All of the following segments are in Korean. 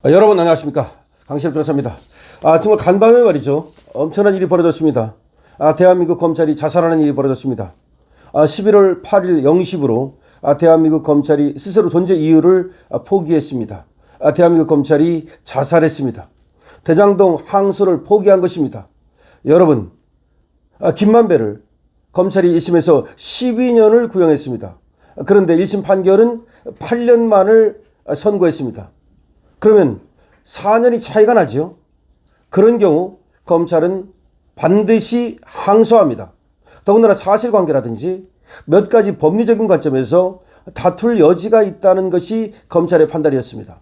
여러분 안녕하십니까, 강시엽 변호사입니다. 정말 간밤에 말이죠, 엄청난 일이 벌어졌습니다. 대한민국 검찰이 자살하는 일이 벌어졌습니다. 11월 8일 0시부로 대한민국 검찰이 스스로 존재 이유를 포기했습니다. 대한민국 검찰이 자살했습니다. 대장동 항소를 포기한 것입니다. 여러분, 김만배를 검찰이 1심에서 12년을 구형했습니다. 그런데 1심 판결은 8년만을 선고했습니다. 그러면 4년이 차이가 나죠. 그런 경우 검찰은 반드시 항소합니다. 더군다나 사실관계라든지 몇 가지 법리적인 관점에서 다툴 여지가 있다는 것이 검찰의 판단이었습니다.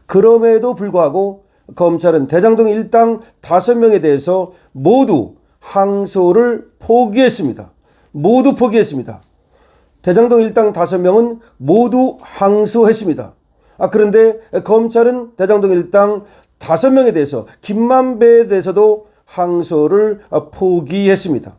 그럼에도 불구하고 검찰은 대장동 일당 5명에 대해서 모두 항소를 포기했습니다. 모두 포기했습니다. 대장동 일당 5명은 모두 항소했습니다. 그런데 검찰은 대장동 일당 5명에 대해서, 김만배에 대해서도 항소를 포기했습니다.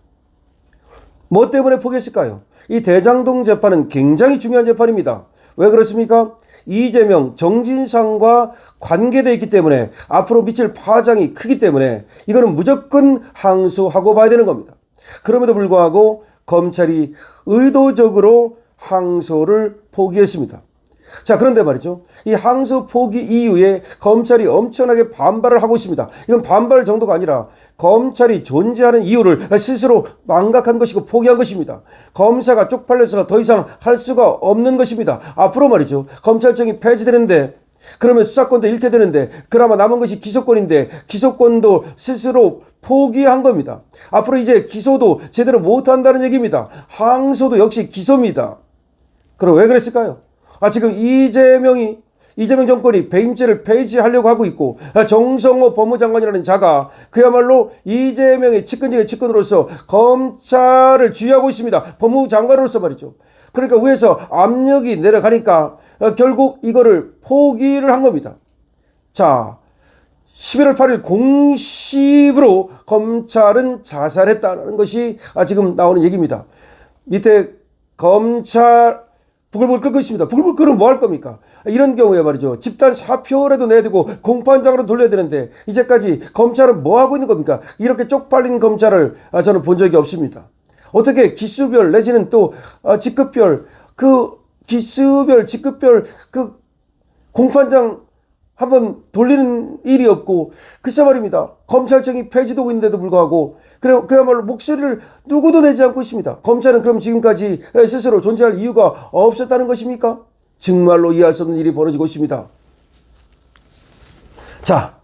뭐 때문에 포기했을까요? 이 대장동 재판은 굉장히 중요한 재판입니다. 왜 그렇습니까? 이재명, 정진상과 관계되어 있기 때문에, 앞으로 미칠 파장이 크기 때문에 이거는 무조건 항소하고 봐야 되는 겁니다. 그럼에도 불구하고 검찰이 의도적으로 항소를 포기했습니다. 자, 그런데 말이죠, 이 항소 포기 이후에 검찰이 엄청나게 반발을 하고 있습니다. 이건 반발 정도가 아니라 검찰이 존재하는 이유를 스스로 망각한 것이고 포기한 것입니다. 검사가 쪽팔려서 더 이상 할 수가 없는 것입니다. 앞으로 말이죠, 검찰청이 폐지되는데, 그러면 수사권도 잃게 되는데, 그나마 남은 것이 기소권인데 기소권도 스스로 포기한 겁니다. 앞으로 이제 기소도 제대로 못한다는 얘기입니다. 항소도 역시 기소입니다. 그럼 왜 그랬을까요? 지금 이재명 정권이 배임죄를 폐지하려고 하고 있고, 정성호 법무장관이라는 자가 그야말로 이재명의 측근 중의 측근으로서 검찰을 지휘하고 있습니다. 법무장관으로서 말이죠. 그러니까 위에서 압력이 내려가니까 결국 이거를 포기를 한 겁니다. 자, 11월 8일 공식으로 검찰은 자살했다는 것이 지금 나오는 얘기입니다. 밑에 검찰 부글부글 끓고 있습니다. 부글부글 끓으면 뭐 할 겁니까? 이런 경우에 말이죠, 집단 사표라도 내야 되고 공판장으로 돌려야 되는데 이제까지 검찰은 뭐 하고 있는 겁니까? 이렇게 쪽팔린 검찰을 저는 본 적이 없습니다. 어떻게 기수별 내지는 또 직급별, 그 기수별 직급별 그 공판장 한번 돌리는 일이 없고, 글쎄 말입니다, 검찰청이 폐지되고 있는데도 불구하고 그야말로 목소리를 누구도 내지 않고 있습니다. 검찰은 그럼 지금까지 스스로 존재할 이유가 없었다는 것입니까? 정말로 이해할 수 없는 일이 벌어지고 있습니다. 자,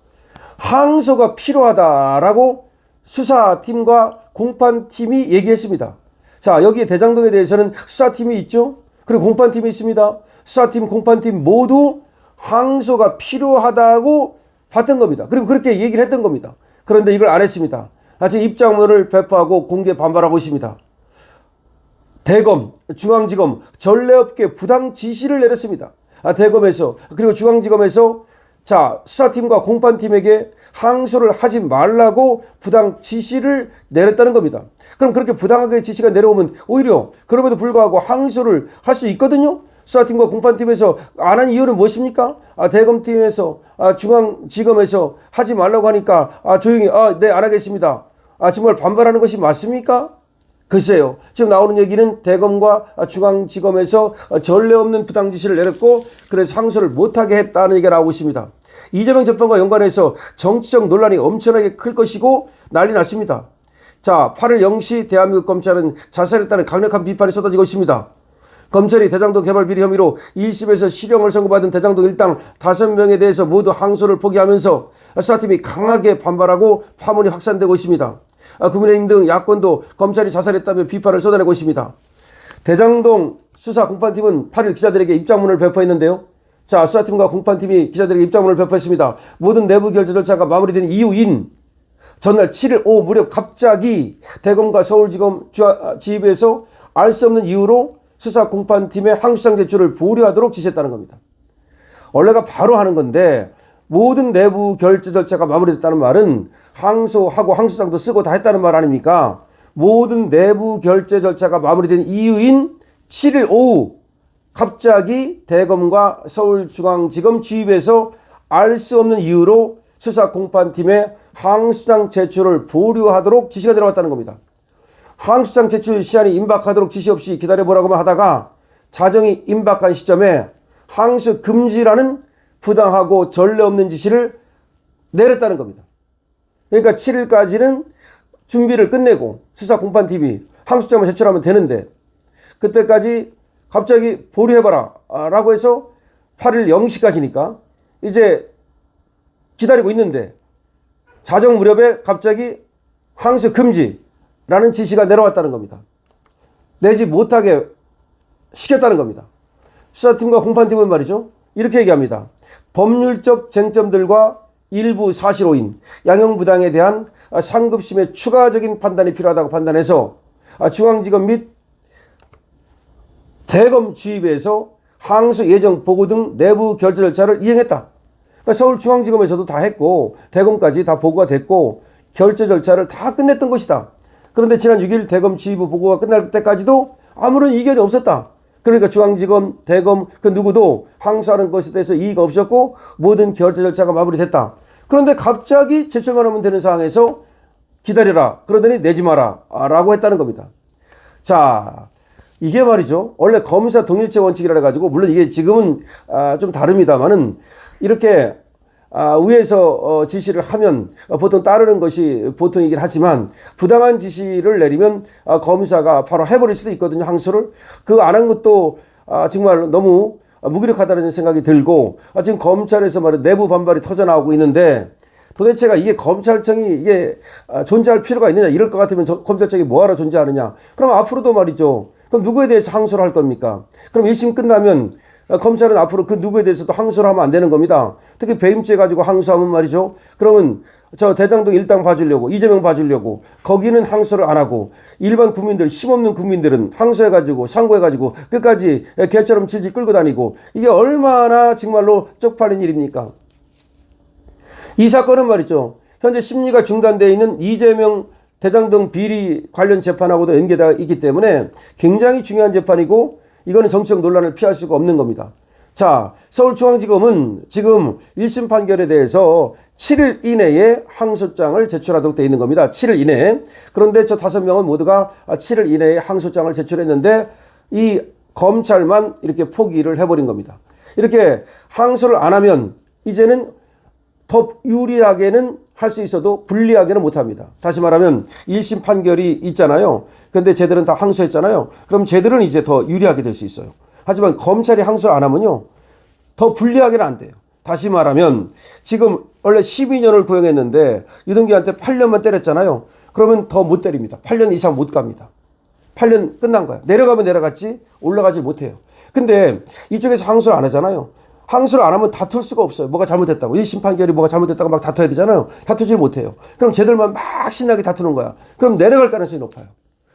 항소가 필요하다라고 수사팀과 공판팀이 얘기했습니다. 자, 여기에 대장동에 대해서는 수사팀이 있죠. 그리고 공판팀이 있습니다. 수사팀, 공판팀 모두 항소가 필요하다고 봤던 겁니다. 그리고 그렇게 얘기를 했던 겁니다. 그런데 이걸 안 했습니다. 아직 입장문을 배포하고 공개 반발하고 있습니다. 대검, 중앙지검 전례 없게 부당 지시를 내렸습니다. 대검에서, 그리고 중앙지검에서 자, 수사팀과 공판팀에게 항소를 하지 말라고 부당 지시를 내렸다는 겁니다. 그럼 그렇게 부당하게 지시가 내려오면 오히려 그럼에도 불구하고 항소를 할 수 있거든요. 수사팀과 공판팀에서 안 한 이유는 무엇입니까? 대검팀에서, 중앙지검에서 하지 말라고 하니까 조용히 네, 안 하겠습니다. 정말 반발하는 것이 맞습니까? 글쎄요. 지금 나오는 얘기는 대검과 중앙지검에서 전례 없는 부당 지시를 내렸고, 그래서 항소를 못하게 했다는 얘기가 나오고 있습니다. 이재명 재판과 연관해서 정치적 논란이 엄청나게 클 것이고 난리 났습니다. 자, 8일 0시 대한민국 검찰은 자살했다는 강력한 비판이 쏟아지고 있습니다. 검찰이 대장동 개발 비리 혐의로 1심에서 실형을 선고받은 대장동 일당 5명에 대해서 모두 항소를 포기하면서 수사팀이 강하게 반발하고 파문이 확산되고 있습니다. 국민의힘 등 야권도 검찰이 자살했다며 비판을 쏟아내고 있습니다. 대장동 수사 공판팀은 8일 기자들에게 입장문을 배포했는데요. 자, 수사팀과 공판팀이 기자들에게 입장문을 배포했습니다. 모든 내부 결제 절차가 마무리된 이후인 전날 7일 오후 무렵 갑자기 대검과 서울지검 지휘부에서 알 수 없는 이유로 수사 공판팀의 항소장 제출을 보류하도록 지시했다는 겁니다. 원래가 바로 하는 건데 모든 내부 결제 절차가 마무리됐다는 말은 항소하고 항소장도 쓰고 다 했다는 말 아닙니까? 모든 내부 결제 절차가 마무리된 이유인 7일 오후 갑자기 대검과 서울중앙지검 지휘부에서 알 수 없는 이유로 수사공판팀에 항소장 제출을 보류하도록 지시가 내려왔다는 겁니다. 항소장 제출 시한이 임박하도록 지시 없이 기다려보라고만 하다가 자정이 임박한 시점에 항소 금지라는 부당하고 전례 없는 지시를 내렸다는 겁니다. 그러니까 7일까지는 준비를 끝내고 수사공판팀이 항소장만 제출하면 되는데 그때까지 갑자기 보류해봐라 라고 해서 8일 0시까지니까 이제 기다리고 있는데 자정 무렵에 갑자기 항소 금지라는 지시가 내려왔다는 겁니다. 내지 못하게 시켰다는 겁니다. 수사팀과 공판팀은 말이죠. 이렇게 얘기합니다. 법률적 쟁점들과 일부 사실 오인, 양형부당에 대한 상급심의 추가적인 판단이 필요하다고 판단해서 중앙지검 및 대검 주입에서 항소 예정 보고 등 내부 결재 절차를 이행했다. 그러니까 서울중앙지검에서도 다 했고 대검까지 다 보고가 됐고 결재 절차를 다 끝냈던 것이다. 그런데 지난 6일 대검 주입부 보고가 끝날 때까지도 아무런 이견이 없었다. 그러니까 중앙지검, 대검 그 누구도 항소하는 것에 대해서 이의가 없었고 모든 결재 절차가 마무리됐다. 그런데 갑자기 제출만 하면 되는 상황에서 기다려라. 그러더니 내지 마라 라고 했다는 겁니다. 자, 이게 말이죠. 원래 검사 동일체 원칙이라 해가지고 물론 이게 지금은 좀 다릅니다만은 이렇게 위에서 지시를 하면 보통 따르는 것이 보통이긴 하지만 부당한 지시를 내리면 검사가 바로 해버릴 수도 있거든요. 항소를. 그거 안 한 것도 정말 너무 무기력하다는 생각이 들고 지금 검찰에서 말이야 내부 반발이 터져나오고 있는데 도대체가 이게 검찰청이 이게 존재할 필요가 있느냐 이럴 것 같으면 검찰청이 뭐하러 존재하느냐. 그럼 앞으로도 말이죠. 그럼 누구에 대해서 항소를 할 겁니까? 그럼 1심 끝나면 검찰은 앞으로 그 누구에 대해서도 항소를 하면 안 되는 겁니다. 특히 배임죄 가지고 항소하면 말이죠. 그러면 저 대장동 일당 봐주려고 이재명 봐주려고 거기는 항소를 안 하고 일반 국민들 힘없는 국민들은 항소해가지고 상고해가지고 끝까지 개처럼 질질 끌고 다니고 이게 얼마나 정말로 쪽팔린 일입니까? 이 사건은 말이죠. 현재 심리가 중단되어 있는 이재명 대장동 비리 관련 재판하고도 연계되어 있기 때문에 굉장히 중요한 재판이고 이거는 정치적 논란을 피할 수가 없는 겁니다. 자, 서울중앙지검은 지금 1심 판결에 대해서 7일 이내에 항소장을 제출하도록 되어 있는 겁니다. 7일 이내에. 그런데 저 5명은 모두가 7일 이내에 항소장을 제출했는데 이 검찰만 이렇게 포기를 해버린 겁니다. 이렇게 항소를 안 하면 이제는 더 유리하게는 할 수 있어도 불리하게는 못합니다. 다시 말하면 1심 판결이 있잖아요. 근데 쟤들은 다 항소했잖아요. 그럼 쟤들은 이제 더 유리하게 될 수 있어요. 하지만 검찰이 항소를 안 하면요. 더 불리하게는 안 돼요. 다시 말하면 지금 원래 12년을 구형했는데 유동규한테 8년만 때렸잖아요. 그러면 더 못 때립니다. 8년 이상 못 갑니다. 8년 끝난 거야. 내려가면 내려갔지 올라가지 못해요. 근데 이쪽에서 항소를 안 하잖아요. 항소를 안 하면 다툴 수가 없어요. 뭐가 잘못됐다고. 1심 판결이 뭐가 잘못됐다고 막 다퉈야 되잖아요. 다투질 못해요. 그럼 쟤들만 막 신나게 다투는 거야. 그럼 내려갈 가능성이 높아요.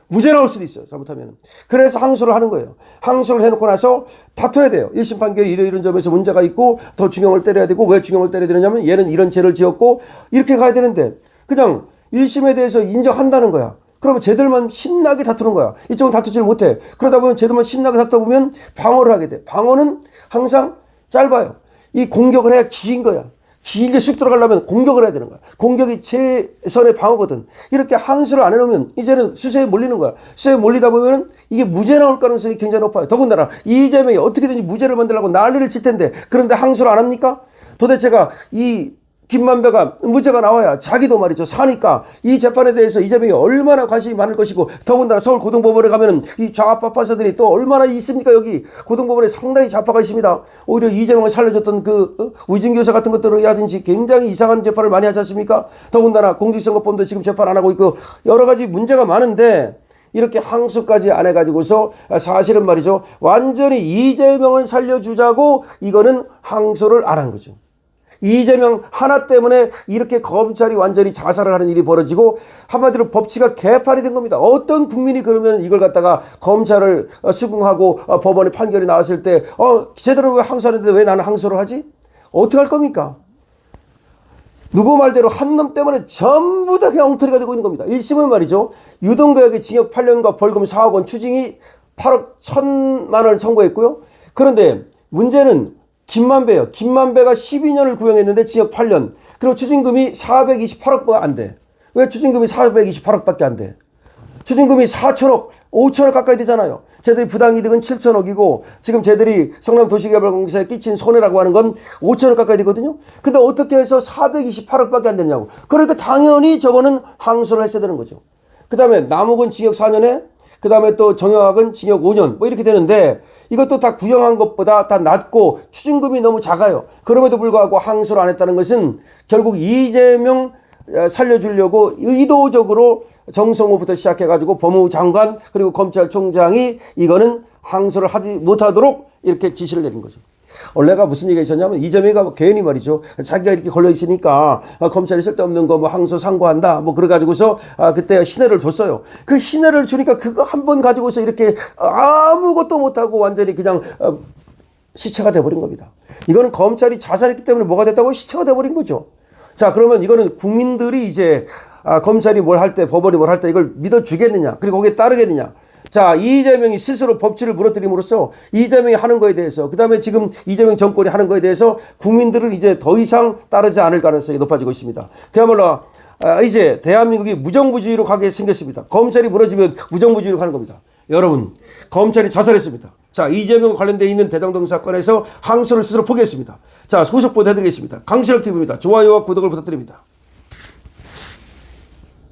무죄 나올 수도 있어요. 잘못하면. 그래서 항소를 하는 거예요. 항소를 해놓고 나서 다퉈야 돼요. 1심 판결이 이런 점에서 문제가 있고 더 중형을 때려야 되고 왜 중형을 때려야 되느냐면 얘는 이런 죄를 지었고 이렇게 가야 되는데 그냥 1심에 대해서 인정한다는 거야. 그러면 쟤들만 신나게 다투는 거야. 이쪽은 다투질 못해. 그러다 보면 쟤들만 신나게 다투다 보면 방어를 하게 돼. 방어는 항상 짧아요. 이 공격을 해야 기인 거야. 길게 쑥 들어가려면 공격을 해야 되는 거야. 공격이 최선의 방어거든. 이렇게 항소를 안 해놓으면 이제는 수세에 몰리는 거야. 수세에 몰리다 보면 이게 무죄 나올 가능성이 굉장히 높아요. 더군다나 이재명이 어떻게든지 무죄를 만들려고 난리를 칠 텐데 그런데 항소를 안 합니까? 도대체가 이 김만배가 무죄가 나와야 자기도 말이죠 사니까 이 재판에 대해서 이재명이 얼마나 관심이 많을 것이고 더군다나 서울 고등법원에 가면은 이 좌파 판사들이 또 얼마나 있습니까? 여기 고등법원에 상당히 좌파가 있습니다. 오히려 이재명을 살려줬던 그 위증교사 같은 것들이라든지 굉장히 이상한 재판을 많이 하지 않습니까? 더군다나 공직선거법도 지금 재판 안 하고 있고 여러 가지 문제가 많은데 이렇게 항소까지 안 해가지고서 사실은 말이죠 완전히 이재명을 살려주자고 이거는 항소를 안 한 거죠. 이재명 하나 때문에 이렇게 검찰이 완전히 자살을 하는 일이 벌어지고 한마디로 법치가 개판이 된 겁니다. 어떤 국민이 그러면 이걸 갖다가 검찰을 수긍하고 법원에 판결이 나왔을 때 제대로 왜 항소하는데 왜 나는 항소를 하지? 어떻게 할 겁니까? 누구 말대로 한 놈 때문에 전부 다 그냥 엉터리가 되고 있는 겁니다. 1심은 말이죠. 유동규에게 징역 8년과 벌금 4억 원 추징이 8억 1,000만 원을 청구했고요. 그런데 문제는 김만배요. 김만배가 12년을 구형했는데 징역 8년. 그리고 추징금이 428억밖에 안 돼. 왜 추징금이 428억밖에 안 돼? 추징금이 4천억, 5천억 가까이 되잖아요. 쟤들이 부당이득은 7천억이고 지금 쟤들이 성남도시개발공사에 끼친 손해라고 하는 건 5천억 가까이 되거든요. 근데 어떻게 해서 428억밖에 안 되냐고. 그러니까 당연히 저거는 항소를 했어야 되는 거죠. 그 다음에 남욱은 징역 4년에 그 다음에 또 정영학은 징역 5년 뭐 이렇게 되는데 이것도 다 구형한 것보다 다 낮고 추징금이 너무 작아요. 그럼에도 불구하고 항소를 안 했다는 것은 결국 이재명 살려주려고 의도적으로 정성호부터 시작해가지고 법무부 장관 그리고 검찰총장이 이거는 항소를 하지 못하도록 이렇게 지시를 내린 거죠. 원래가 무슨 얘기가 있었냐면 이재명이가 괜히 말이죠. 자기가 이렇게 걸려 있으니까 검찰이 쓸데없는 거 뭐 항소 상고한다 뭐 그래가지고서 그때 신뢰를 줬어요. 그 신뢰를 주니까 그거 한 번 가지고서 이렇게 아무것도 못하고 완전히 그냥 시체가 돼버린 겁니다. 이거는 검찰이 자살했기 때문에 뭐가 됐다고 시체가 돼버린 거죠. 자, 그러면 이거는 국민들이 이제 검찰이 뭘 할 때, 법원이 뭘 할 때 이걸 믿어주겠느냐, 그리고 거기에 따르겠느냐. 자, 이재명이 스스로 법치를 무너뜨림으로써 이재명이 하는 거에 대해서, 그 다음에 지금 이재명 정권이 하는 거에 대해서 국민들은 이제 더 이상 따르지 않을 가능성이 높아지고 있습니다. 그야말로 이제 대한민국이 무정부주의로 가게 생겼습니다. 검찰이 무너지면 무정부주의로 가는 겁니다. 여러분, 검찰이 자살했습니다. 자, 이재명 관련되어 있는 대장동 사건에서 항소를 스스로 포기했습니다. 자, 후속 보도해드리겠습니다. 강신혁TV입니다. 좋아요와 구독을 부탁드립니다.